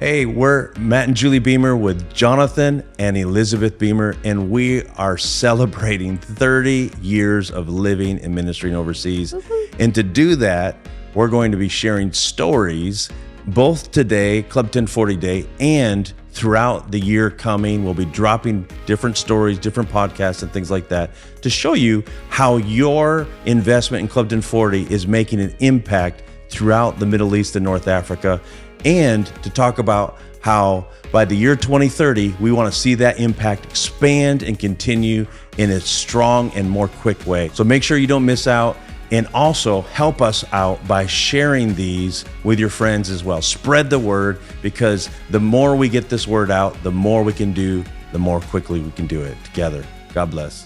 Hey, we're Matt and Julie Beamer with Jonathan and Elizabeth Beamer, and we are celebrating 30 years of living and ministering overseas. And to do that, we're going to be sharing stories both today, Club 1040 Day, and throughout the year coming. We'll be dropping different stories, different podcasts, and things like that to show you how your investment in Club 1040 is making an impact throughout the Middle East and North Africa, and to talk about how by the year 2030, we want to see that impact expand and continue in a strong and more quick way. So make sure you don't miss out, and also help us out by sharing these with your friends as well. Spread the word, because the more we get this word out, the more we can do, the more quickly we can do it together. God bless.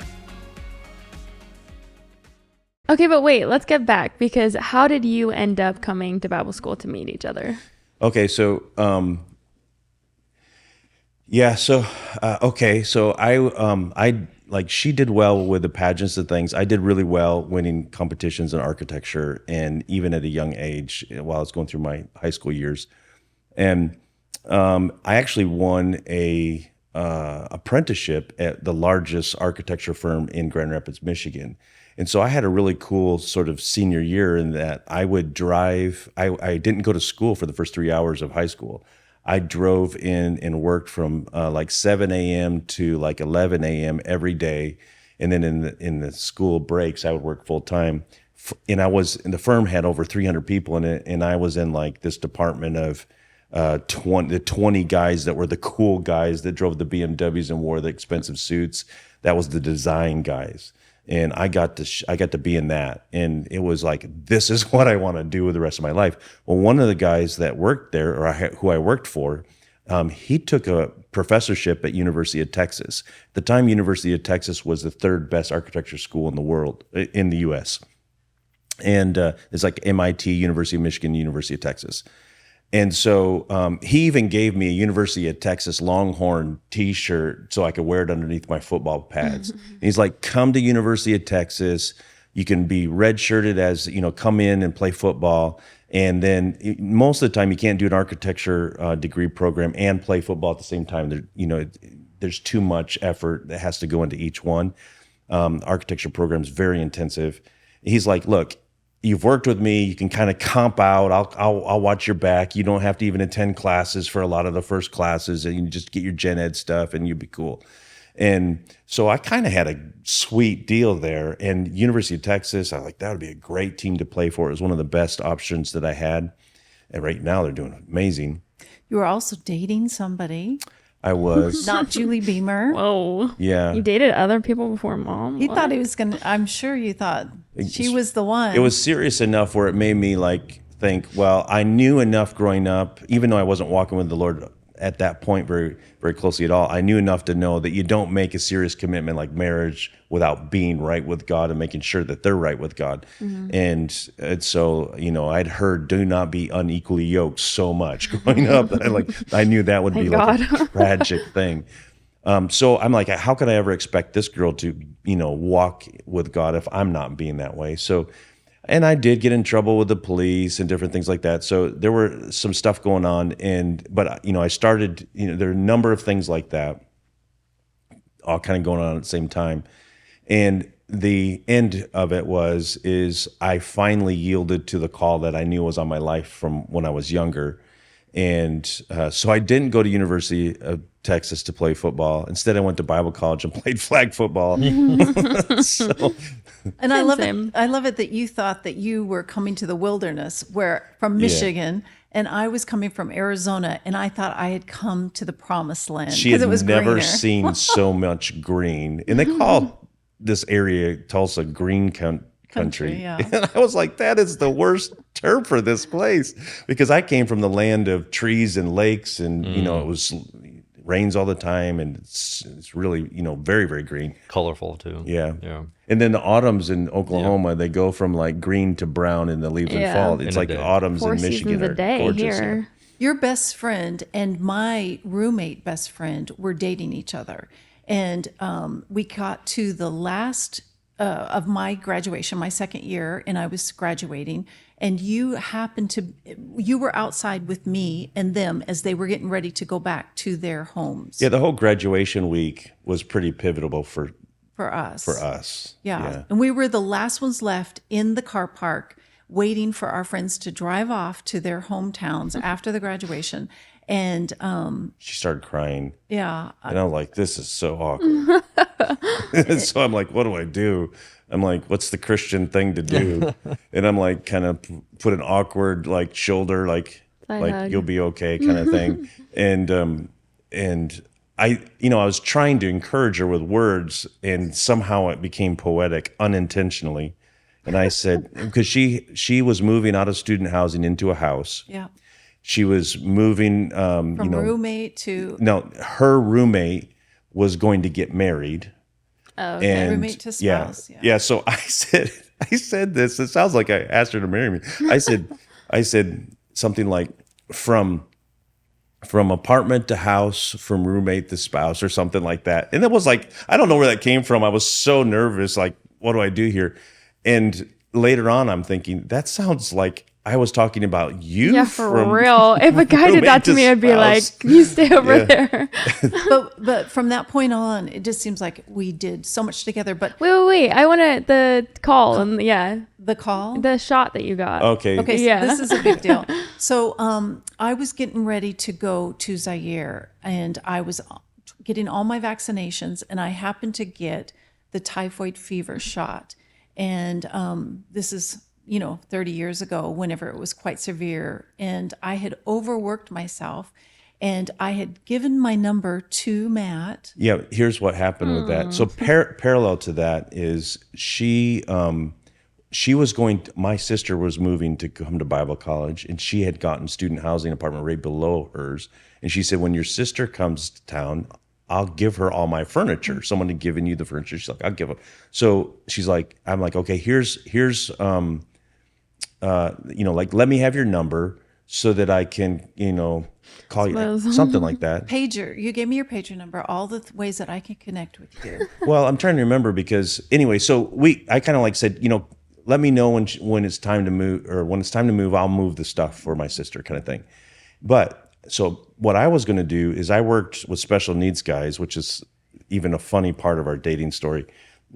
Okay, but wait, let's get back, because how did you end up coming to Bible school to meet each other? Okay, so I like, she did well with the pageants and things. I did really well winning competitions in architecture, and even at a young age while I was going through my high school years. And I actually won a apprenticeship at the largest architecture firm in Grand Rapids, Michigan. And so I had a really cool sort of senior year in that I would drive. I didn't go to school for the first 3 hours of high school. I drove in and worked from like 7 a.m. to like 11 a.m. every day. And then in the school breaks, I would work full time. And the firm had over 300 people in it. And I was in like this department of 20 guys that were the cool guys that drove the BMWs and wore the expensive suits. That was the design guys. And I got to be in that, and it was like, this is what I want to do with the rest of my life. Well, one of the guys that worked there, who I worked for, he took a professorship at University of Texas. At the time, University of Texas was the third best architecture school in the world, in the U.S. And it's like MIT, University of Michigan, University of Texas. And so he even gave me a University of Texas Longhorn T-shirt so I could wear it underneath my football pads. And he's like, come to University of Texas. You can be redshirted as, come in and play football. And then most of the time you can't do an architecture degree program and play football at the same time. There's too much effort that has to go into each one. Architecture program is very intensive. He's like, look, you've worked with me. You can kind of comp out. I'll watch your back. You don't have to even attend classes for a lot of the first classes, and you just get your gen ed stuff, and you'll be cool. And so I kind of had a sweet deal there. And University of Texas, I like, that would be a great team to play for. It was one of the best options that I had. And right now they're doing amazing. You were also dating somebody. I was. Not Julie Beamer. Whoa. Yeah. You dated other people before Mom? He thought he was going to, I'm sure you thought she was the one. It was serious enough where it made me think, well, I knew enough growing up, even though I wasn't walking with the Lord at that point very, very closely at all. I knew enough to know that you don't make a serious commitment like marriage without being right with God and making sure that they're right with God. Mm-hmm. And so, I'd heard do not be unequally yoked so much growing up that I knew that would be like a tragic thing. So I'm like, how could I ever expect this girl to, walk with God if I'm not being that way? So, and I did get in trouble with the police and different things like that. So there were some stuff going on, but I started, there are a number of things like that, all kind of going on at the same time. And the end of it is I finally yielded to the call that I knew was on my life from when I was younger. And so I didn't go to University of Texas to play football. Instead, I went to Bible college and played flag football. And I love it that you thought that you were coming to the wilderness from Michigan, and I was coming from Arizona, and I thought I had come to the promised land. She had it was never greener. seen so much green. And they call this area, Tulsa, green country. Yeah. And I was like, that is the worst term for this place, because I came from the land of trees and lakes, and it was rains all the time, and it's really very, very green, colorful too. Yeah. And then the autumns in Oklahoma, they go from like green to brown, and the leaves in fall. It's like autumns 4 in Michigan seasons are a day gorgeous. here. Yeah. Your best friend and my roommate best friend were dating each other, and we got to the last of my graduation, my second year, and I was graduating, and you were outside with me and them as they were getting ready to go back to their homes. Yeah, the whole graduation week was pretty pivotal for us. Yeah. Yeah. And we were the last ones left in the car park waiting for our friends to drive off to their hometowns after the graduation. And She started crying. yeah, And I'm like, this is so awkward. So I'm like, what do I do? I'm like, what's the Christian thing to do? And I'm like, kind of put an awkward like shoulder, like hug. you'll be okay kind of thing. And I was trying to encourage her with words, and somehow it became poetic unintentionally. And I said, because she was moving out of student housing into a house. yeah. She was moving, From roommate to no, her roommate was going to get married. Oh, And roommate to spouse. Yeah. So I said this. It sounds like I asked her to marry me. I said something like from apartment to house, from roommate to spouse, or something like that. And it was like, I don't know where that came from. I was so nervous. Like, what do I do here? And later on, I'm thinking, that sounds like I was talking about you. yeah, for from real. If a guy did that to me, I'd be like, spouse. you stay over Yeah. there. but from that point on, it just seems like we did so much together. But Wait. I want the call and the call. the shot that you got. Okay. Okay, so Yeah. this is a big deal. So I was getting ready to go to Zaire, and I was getting all my vaccinations, and I happened to get the typhoid fever shot. And this is, 30 years ago, whenever it was quite severe. And I had overworked myself, and I had given my number to Matt. Yeah, here's what happened with that. So parallel to that is she was my sister was moving to come to Bible college, and she had gotten student housing apartment right below hers. And she said, when your sister comes to town, I'll give her all my furniture. Someone had given you the furniture. She's like, I'll give her. So she's like, I'm like, okay, here's like, let me have your number so that I can, call you, something like that. Pager. You gave me your pager number, all the ways that I can connect with you. Well, I'm trying to remember because anyway, so I kind of like said, let me know when it's time to move, or when it's time to move, I'll move the stuff for my sister kind of thing. But so what I was going to do is I worked with special needs guys, which is even a funny part of our dating story.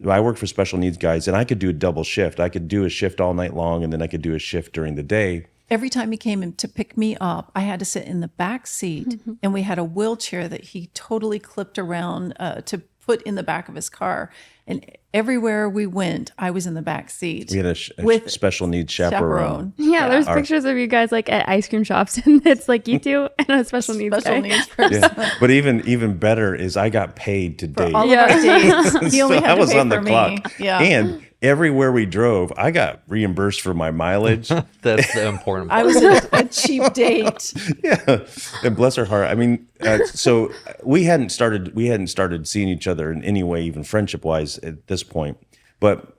I worked for special needs guys, and I could do a double shift. I could do a shift all night long, and then I could do a shift during the day. Every time he came in to pick me up, I had to sit in the back seat, and we had a wheelchair that he totally clipped around to put in the back of his car. And everywhere we went, I was in the back seat. We had a with special needs chaperone. Yeah, there's pictures of you guys like at ice cream shops, and it's like you two and a special needs guy. Special needs person. Yeah. But even better is I got paid to date. All of our dates. He only So had I to was pay on for the me. clock. Yeah. And everywhere we drove, I got reimbursed for my mileage. That's the important I part. was a cheap date. Yeah, and bless her heart. I mean, so we hadn't started seeing each other in any way, even friendship wise, at this point. But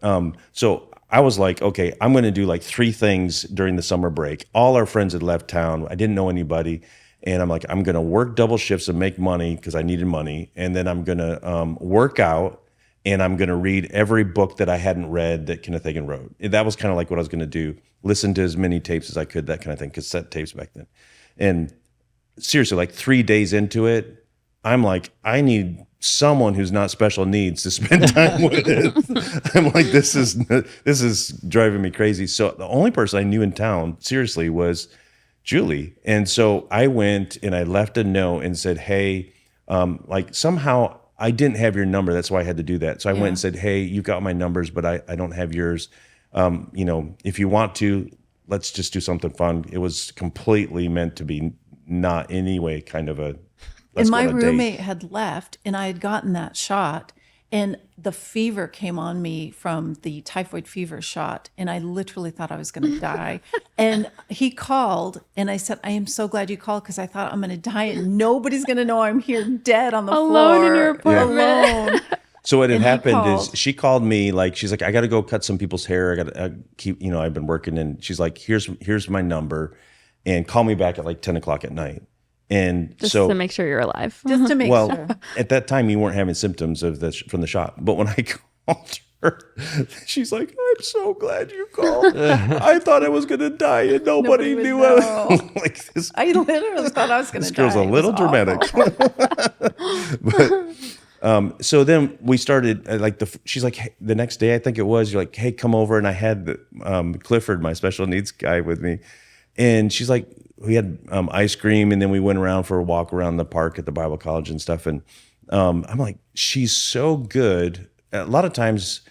so I was like, okay, I'm going to do like 3 things during the summer break. All our friends had left town. I didn't know anybody, and I'm like, I'm going to work double shifts and make money because I needed money, and then I'm going to work out. And I'm going to read every book that I hadn't read that Kenneth Hagin wrote. That was kind of like what I was going to do. Listen to as many tapes as I could, that kind of thing, cassette tapes back then. And seriously, like 3 days into it, I'm like, I need someone who's not special needs to spend time with. I'm like, this is driving me crazy. So the only person I knew in town, seriously, was Julie. And so I went and I left a note and said, hey, like somehow I didn't have your number. That's why I had to do that. So I went and said, hey, you got my numbers, but I don't have yours. If you want to, let's just do something fun. It was completely meant to be not any way kind of a, let's And my go on a date. roommate had left, and I had gotten that shot, and the fever came on me from the typhoid fever shot, and I literally thought I was going to die. And he called, and I said, I am so glad you called because I thought I'm going to die, and nobody's going to know I'm here dead on the Alone floor. in your apartment. Alone. So what had And he happened is called. she called me, like, she's like, I got to go cut some people's hair. I got to keep, I've been working. And she's like, here's my number, and call me back at like 10 o'clock at night. And Just so, to make sure you're alive. Just to make well, sure. at that time you weren't having symptoms of from the shot. But when I called, She's like, I'm so glad you called. I thought I was going to die and nobody would knew. know. Like this, I literally thought I was going to this die. girl's a It was little dramatic. awful. So then we started she's like, hey, the next day, I think it was, you're like, hey, come over. And I had Clifford, my special needs guy, with me. And she's like, we had ice cream, and then we went around for a walk around the park at the Bible college and stuff. And I'm like, she's so good. A lot of times,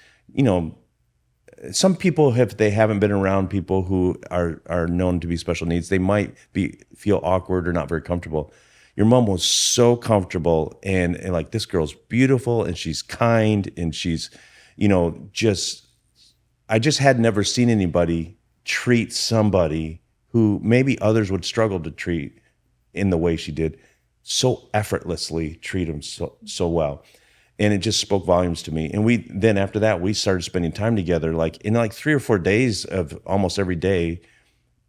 some people, if they haven't been around people who are known to be special needs, they might feel awkward or not very comfortable. Your mom was so comfortable, and like, this girl's beautiful, and she's kind, and she's, I just had never seen anybody treat somebody who maybe others would struggle to treat in the way she did, so effortlessly treat them so well. And it just spoke volumes to me. And then after that, we started spending time together, like in like 3 or 4 days of almost every day.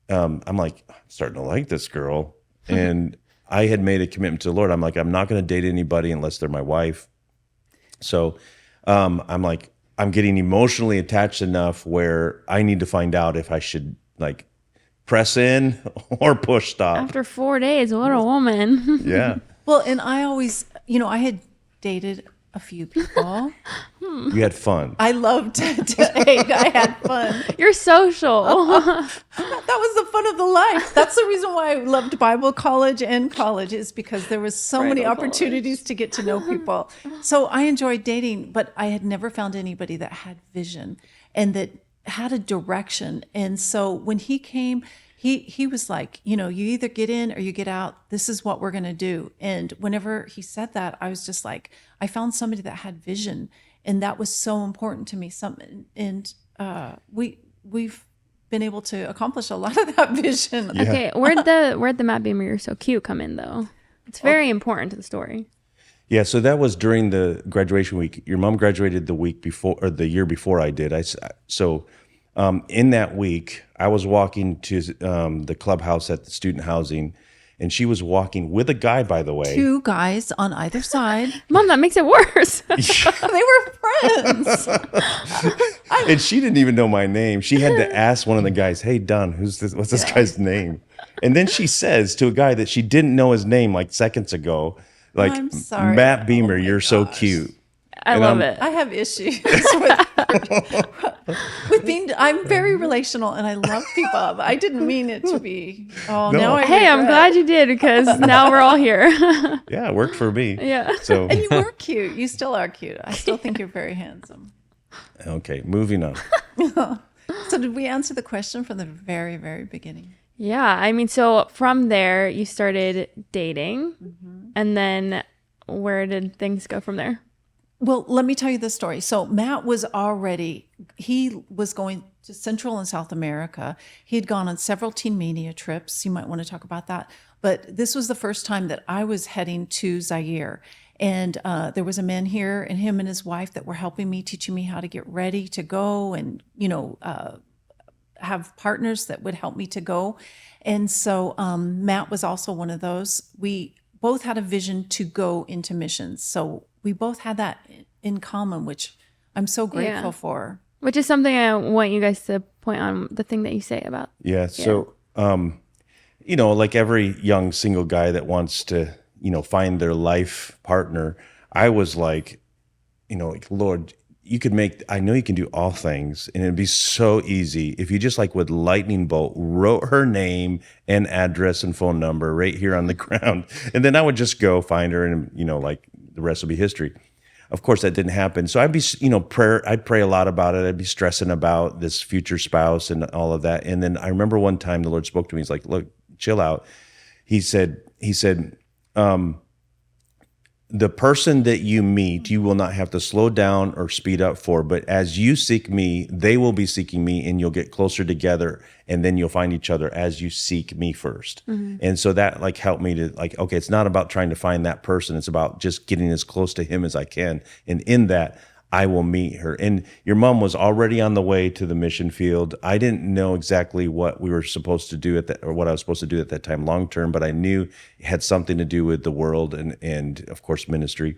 I'm like, I'm starting to like this girl. And I had made a commitment to the Lord. I'm like, I'm not going to date anybody unless they're my wife. So I'm like, I'm getting emotionally attached enough where I need to find out if I should like press in or push stop. After 4 days, what a woman. Yeah. Well, and I always, I had dated a few people. You had fun. I loved to date. I had fun. You're social. That was the fun of the life. That's the reason why I loved Bible college and college, is because there was so many Bridal college. opportunities to get to know people. So I enjoyed dating, but I had never found anybody that had vision and that had a direction. And so when he came, he was like, you either get in or you get out. This is what we're going to do. And whenever he said that, I was just like, I found somebody that had vision, and that was so important to me. We've been able to accomplish a lot of that vision. Yeah. Okay, where'd the Matt Beamer "You're so cute" come in though? It's very important to the story. Yeah, so that was during the graduation week. Your mom graduated the week before, or the year before I did. In that week, I was walking to the clubhouse at the student housing, and she was walking with a guy, by the way. 2 guys on either side. Mom, that makes it worse. They were friends. And she didn't even know my name. She had to ask one of the guys, "Hey, Don, who's this? What's this guy's name?" And then she says to a guy that she didn't know his name like seconds ago, like, I'm sorry. "Matt Beamer, Oh my you're so gosh. cute." I And love I'm- it. I have issues with being. I'm very relational, and I love people. But I didn't mean it to be. Oh, No. now I Hey, I'm regret. glad you did, because now we're all here. Yeah, it worked for me. Yeah. So, And you were cute. You still are cute. I still think you're very handsome. okay, moving on. So did we answer the question from the very, very beginning? Yeah, I mean, so from there you started dating, and then where did things go from there? Well, let me tell you the story. So Matt he was going to Central and South America. He had gone on several Teen Mania trips. You might want to talk about that. But this was the first time that I was heading to Zaire. And there was a man here, and him and his wife, that were helping me, teaching me how to get ready to go, and, have partners that would help me to go. And so Matt was also one of those. We both had a vision to go into missions. So we both had that in common, which I'm so grateful Yeah. for. Which is something I want you guys to point on, the thing that you say about. Yeah. So, like every young single guy that wants to, find their life partner, I was like, Lord, I know you can do all things, and it'd be so easy if you just, like, with lightning bolt, wrote her name and address and phone number right here on the ground. And then I would just go find her, and, the rest would be history. Of course, that didn't happen. So I'd be, I'd pray a lot about it. I'd be stressing about this future spouse and all of that. And then I remember one time the Lord spoke to me. He's like, "Look, chill out." He said, the person that you meet, you will not have to slow down or speed up for, but as you seek me, they will be seeking me, and you'll get closer together, and then you'll find each other as you seek me first. And so that, like, helped me to, like, okay, it's not about trying to find that person. It's about just getting as close to him as I can. And in that, I will meet her. And your mom was already on the way to the mission field. I didn't know exactly what we were supposed to do or what I was supposed to do at that time long term, but I knew it had something to do with the world and of course ministry.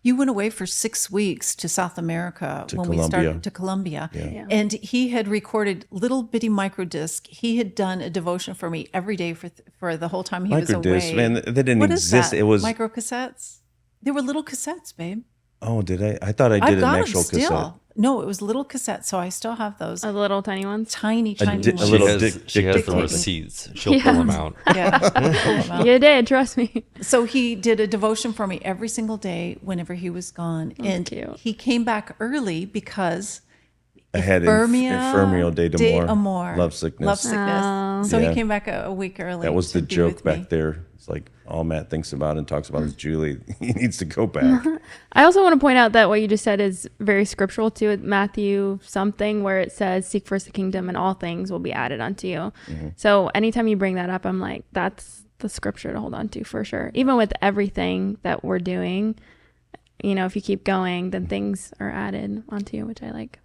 You went away for 6 weeks to South America when we Colombia. started to Colombia. And he had recorded little bitty micro disc. He had done a devotion for me every day for the whole time he was Microdisc, away. man, they didn't What is exist. that? It was micro cassettes. They were little cassettes, babe. Oh, did I? I thought I I've did an got actual them still. cassette. No, it was little cassettes, so I still have those. The little tiny ones. Tiny a ones. little She has the dictating. receipts. She'll pull them out. Yeah. Pull 'em out. You did, trust me. So he did a devotion for me every single day whenever he was gone. And cute. he came back early because I had Enfermio de Amor, love sickness. Love sickness. So Yeah. he came back a week early. That was to the be joke with me. back there. It's like all Matt thinks about and talks about is Julie. He needs to go back. I also want to point out that what you just said is very scriptural too. Matthew something where it says, "Seek first the kingdom, and all things will be added unto you." So anytime you bring that up, I'm like, that's the scripture to hold on to for sure. Even with everything that we're doing, you know, if you keep going, then things are added onto you, which I like.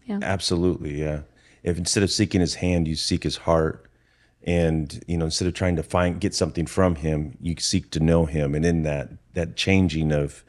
Yeah. Absolutely, yeah. If instead of seeking his hand, you seek his heart, and instead of trying to get something from him, you seek to know him, and in that changing of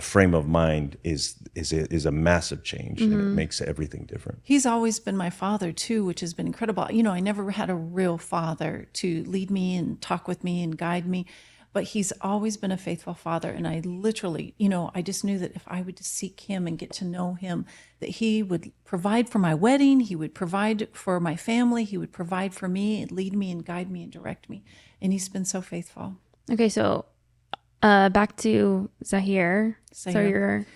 frame of mind is a massive change, and it makes everything different. He's always been my father too, which has been incredible. I never had a real father to lead me and talk with me and guide me, but he's always been a faithful father. And I literally, I just knew that if I would just seek him and get to know him, that he would provide for my wedding, he would provide for my family, he would provide for me and lead me and guide me and direct me. And he's been so faithful. Okay, so back to Zahir. Zahir.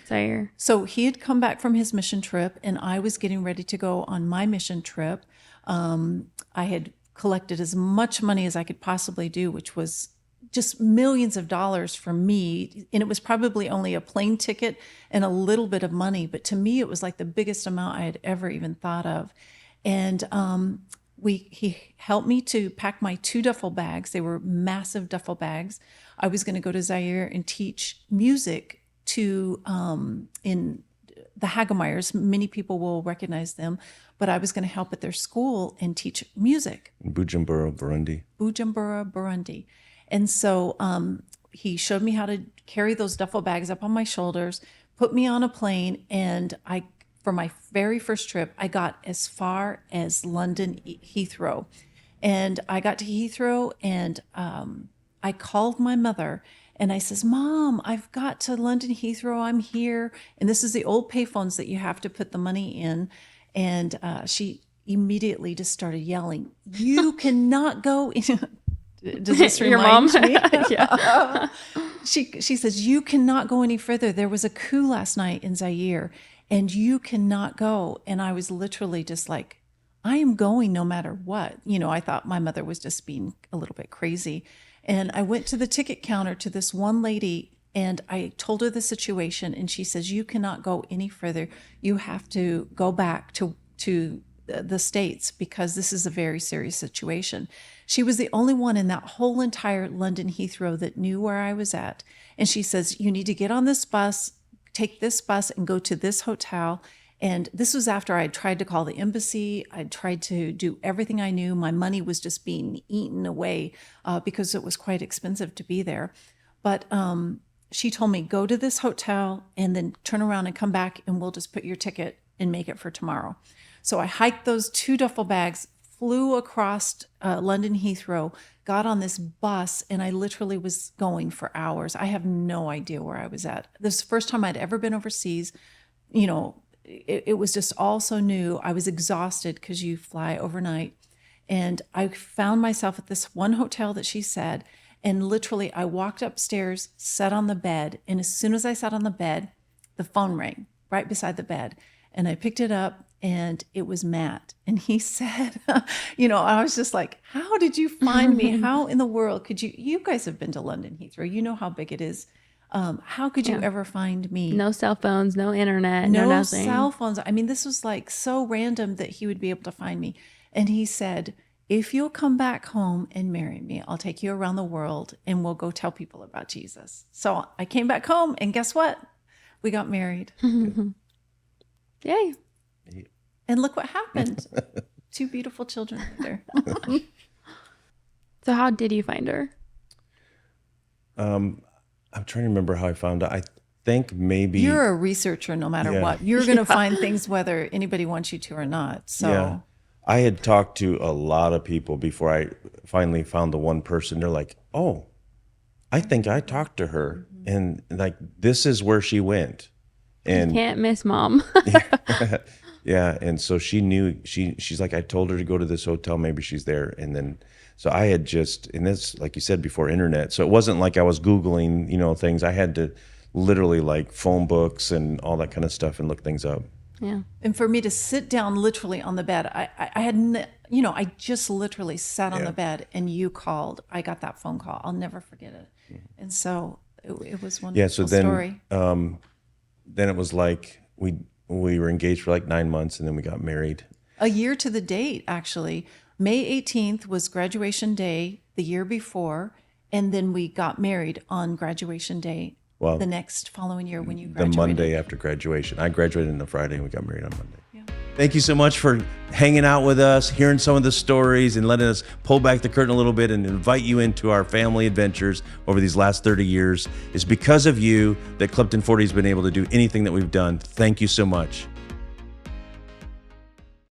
So he had come back from his mission trip, and I was getting ready to go on my mission trip. I had collected as much money as I could possibly do, which was just millions of dollars for me. And it was probably only a plane ticket and a little bit of money. But to me, it was like the biggest amount I had ever even thought of. And he helped me to pack my 2 duffel bags. They were massive duffel bags. I was going to go to Zaire and teach music to in the Hagemeyers. Many people will recognize them, but I was going to help at their school and teach music. In Bujumbura, Burundi. And so he showed me how to carry those duffel bags up on my shoulders, put me on a plane, and for my very first trip, I got as far as London Heathrow. And I got to Heathrow, and I called my mother, and I says, "Mom, I've got to London Heathrow. I'm here." And this is the old payphones that you have to put the money in. And she immediately just started yelling, "You cannot go in." Does this Your mom? remind me? Yeah. She says, "You cannot go any further. There was a coup last night in Zaire, and you cannot go." And I was literally just like, I am going no matter what. I thought my mother was just being a little bit crazy. And I went to the ticket counter to this one lady, and I told her the situation, and she says, "You cannot go any further. You have to go back to the States because this is a very serious situation." She was the only one in that whole entire London Heathrow that knew where I was at. And she says, "You need to get on this bus, take this bus, and go to this hotel." And this was after I had tried to call the embassy. I'd tried to do everything I knew. My money was just being eaten away because it was quite expensive to be there. But she told me, "Go to this hotel and then turn around and come back, and we'll just put your ticket and make it for tomorrow." So I hiked those 2 duffel bags, flew across London Heathrow, got on this bus, and I literally was going for hours. I have no idea where I was at. This is the first time I'd ever been overseas. It was just all so new. I was exhausted because you fly overnight. And I found myself at this one hotel that she said, and literally I walked upstairs, sat on the bed, and as soon as I sat on the bed, the phone rang right beside the bed. And I picked it up, and it was Matt. And he said, I was just like, "How did you find me? How in the world could you guys have been to London Heathrow. You know how big it is. How could you ever find me?" No cell phones, no internet, no No nothing. cell phones. I mean, this was like so random that he would be able to find me. And he said, "If you'll come back home and marry me, I'll take you around the world and we'll go tell people about Jesus." So I came back home, and guess what? We got married. Yay. And look what happened. 2 beautiful children right there. So how did you find her? I'm trying to remember how I found out. I think maybe You're a researcher no matter Yeah. what. You're going to find things whether anybody wants you to or not. So Yeah. I had talked to a lot of people before I finally found the one person. They're like, oh, I think I talked to her. And like, this is where she went. And Can't miss mom. yeah. And so she knew, she's like, I told her to go to this hotel. Maybe she's there. And then, so I had just, and this, like you said, before internet. So it wasn't like I was Googling, things. I had to literally like phone books and all that kind of stuff and look things up. Yeah. and for me to sit down literally on the bed, I had, I just literally sat on Yeah. the bed and you called. I got that phone call. I'll never forget it. And so it was one Yeah. So then, story. then it was like, we were engaged for like 9 months and then we got married. A year to the date, actually. May 18th was graduation day the year before. And then we got married on graduation day Wow. the next following year when you The graduated. Monday after graduation. I graduated on a Friday and we got married on Monday. Thank you so much for hanging out with us, hearing some of the stories, and letting us pull back the curtain a little bit and invite you into our family adventures over these last 30 years. It's because of you that Clifton 40 has been able to do anything that we've done. Thank you so much.